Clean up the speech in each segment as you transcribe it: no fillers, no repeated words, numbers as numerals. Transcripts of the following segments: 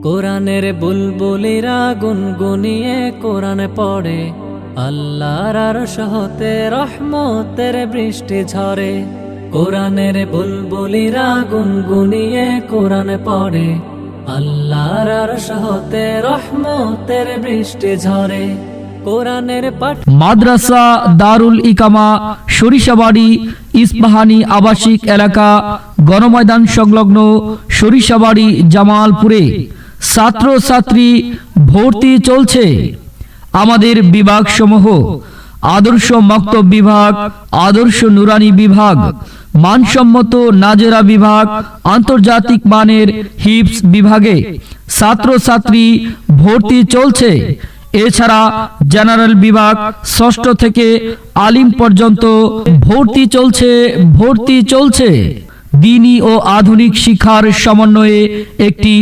কোরআনের বুলবুলিরা গুনগুনিয়ে কোরআন পড়ে, আল্লাহর আরশ হতে রহমতের বৃষ্টি ঝরে। কোরআনের বুলবুলিরা গুনগুনিয়ে কোরআন পড়ে, আল্লাহর আরশ হতে রহমতের বৃষ্টি ঝরে। কোরআনের পাঠ মাদ্রাসা দারুল ইকামা সরিষাবাড়ি ইস্পাহানি আবাসিক এলাকা গণময়দান সংলগ্ন সরিষাবাড়ি জামালপুরে ছাত্রছাত্রী ভর্তি চলছে। আমাদের বিভাগসমূহ আদর্শ মক্তব বিভাগ, আদর্শ নুরানি বিভাগ, মানসম্মত নাজেরা বিভাগ, আন্তর্জাতিক মানের হিপস বিভাগে ছাত্রছাত্রী ভর্তি চলছে। এছাড়া জেনারেল বিভাগ ষষ্ঠ থেকে আলিম পর্যন্ত ভর্তি চলছে। দ্বীনি ও আধুনিক শিক্ষার সমন্বয়ে একটি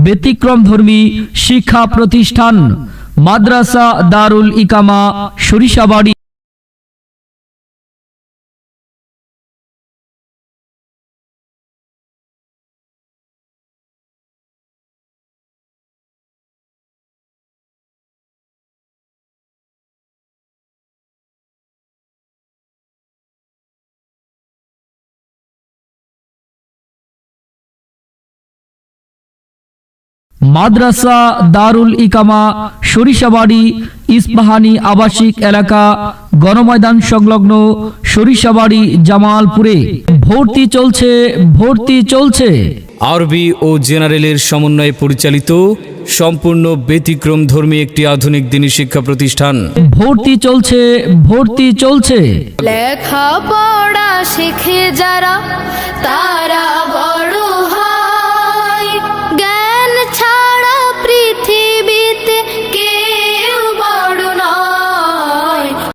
ব্যতিক্রমধর্মী শিক্ষা প্রতিষ্ঠান মাদ্রাসা দারুল ইকামা সরিষাবাড়ি। মাদ্রাসা দারুল ইকামা সরিষাবাড়ি ইস্পাহানি আবাসিক এলাকা গণময়দান সংলগ্ন সরিষাবাড়ি জামালপুরে ভর্তি চলছে। আরবি ও জেনারেলের সমন্বয়ে পরিচালিত সম্পূর্ণ ব্যতিক্রমধর্মী একটি আধুনিক দ্বীনি শিক্ষা প্রতিষ্ঠান। ভর্তি চলছে। লেখাপড়া শিখে যারা তারা